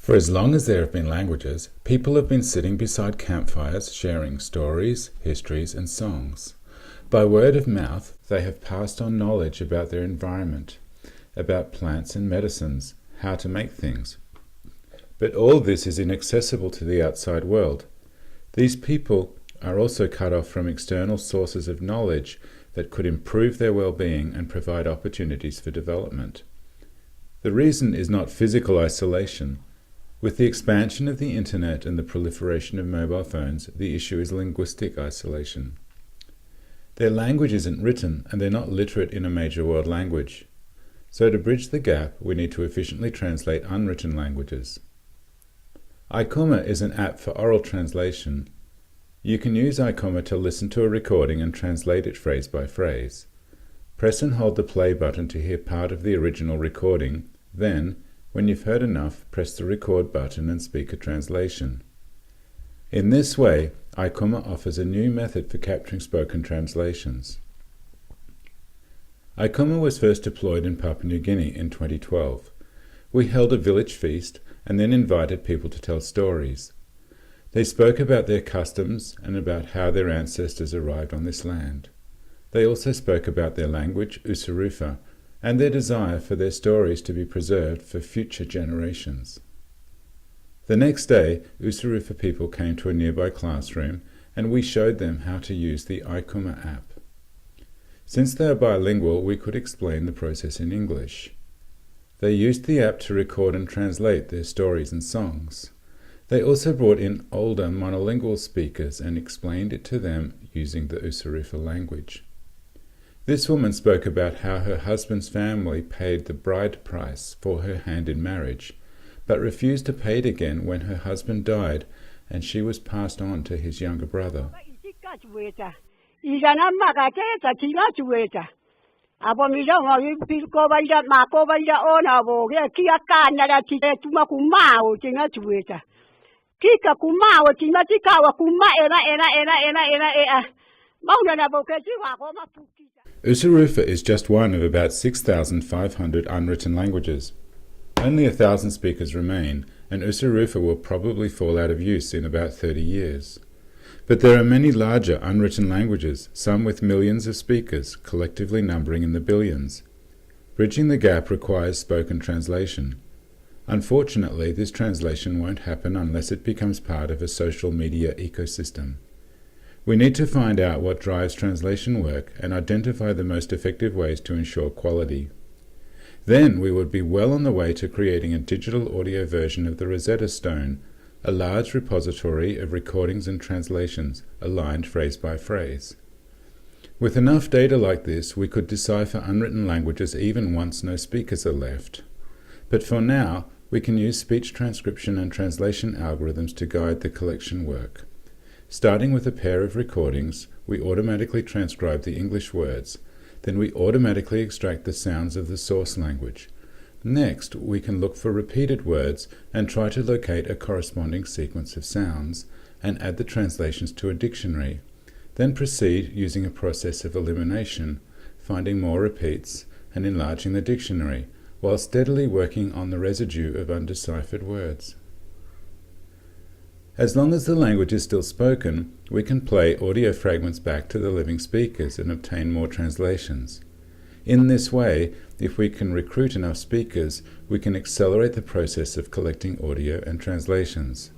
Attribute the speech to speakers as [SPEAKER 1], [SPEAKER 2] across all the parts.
[SPEAKER 1] For as long as there have been languages, people have been sitting beside campfires sharing stories, histories, and songs. By word of mouth, they have passed on knowledge about their environment, about plants and medicines, how to make things. But all this is inaccessible to the outside world. These people are also cut off from external sources of knowledge that could improve their well-being and provide opportunities for development. The reason is not physical isolation. With the expansion of the internet and the proliferation of mobile phones, the issue is linguistic isolation. Their language isn't written, and they're not literate in a major world language. So to bridge the gap, we need to efficiently translate unwritten languages. Aikuma is an app for oral translation. You can use Aikuma to listen to a recording and translate it phrase by phrase. Press and hold the play button to hear part of the original recording, then, when you've heard enough, press the record button and speak a translation. In this way, Aikuma offers a new method for capturing spoken translations. Aikuma was first deployed in Papua New Guinea in 2012. We held a village feast and then invited people to tell stories. They spoke about their customs and about how their ancestors arrived on this land. They also spoke about their language, Usurufa, and their desire for their stories to be preserved for future generations. The next day, Usurufa people came to a nearby classroom and we showed them how to use the Aikuma app. Since they are bilingual, we could explain the process in English. They used the app to record and translate their stories and songs. They also brought in older monolingual speakers and explained it to them using the Usurufa language. This woman spoke about how her husband's family paid the bride price for her hand in marriage, but refused to pay it again when her husband died and she was passed on to his younger brother. Usurufa is just one of about 6,500 unwritten languages. Only 1,000 speakers remain, and Usurufa will probably fall out of use in about 30 years. But there are many larger unwritten languages, some with millions of speakers, collectively numbering in the billions. Bridging the gap requires spoken translation. Unfortunately, this translation won't happen unless it becomes part of a social media ecosystem. We need to find out what drives translation work and identify the most effective ways to ensure quality. Then we would be well on the way to creating a digital audio version of the Rosetta Stone, a large repository of recordings and translations, aligned phrase by phrase. With enough data like this, we could decipher unwritten languages even once no speakers are left. But for now, we can use speech transcription and translation algorithms to guide the collection work. Starting with a pair of recordings, we automatically transcribe the English words. Then we automatically extract the sounds of the source language. Next, we can look for repeated words and try to locate a corresponding sequence of sounds and add the translations to a dictionary. Then proceed using a process of elimination, finding more repeats and enlarging the dictionary, while steadily working on the residue of undeciphered words. As long as the language is still spoken, we can play audio fragments back to the living speakers and obtain more translations. In this way, if we can recruit enough speakers, we can accelerate the process of collecting audio and translations.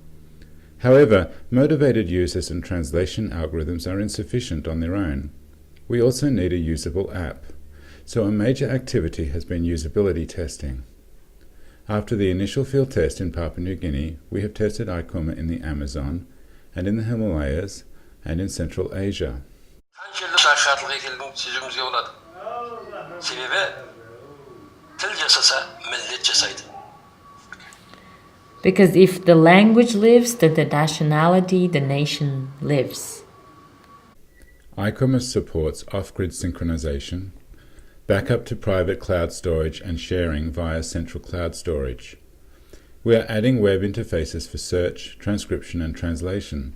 [SPEAKER 1] However, motivated users and translation algorithms are insufficient on their own. We also need a usable app. So a major activity has been usability testing. After the initial field test in Papua New Guinea, we have tested Aikuma in the Amazon, and in the Himalayas, and in Central Asia.
[SPEAKER 2] Because if the language lives, then the nationality, the nation lives.
[SPEAKER 1] Aikuma supports off-grid synchronization, backup to private cloud storage and sharing via central cloud storage. We are adding web interfaces for search, transcription and translation,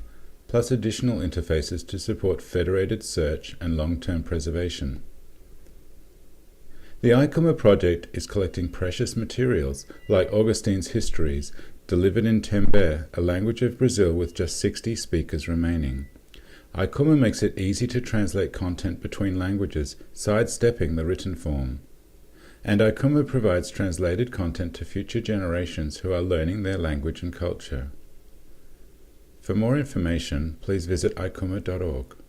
[SPEAKER 1] plus additional interfaces to support federated search and long-term preservation. The Aikuma project is collecting precious materials like Augustine's histories, delivered in Tembe, a language of Brazil with just 60 speakers remaining. Aikuma makes it easy to translate content between languages, sidestepping the written form. And Aikuma provides translated content to future generations who are learning their language and culture. For more information, please visit aikuma.org.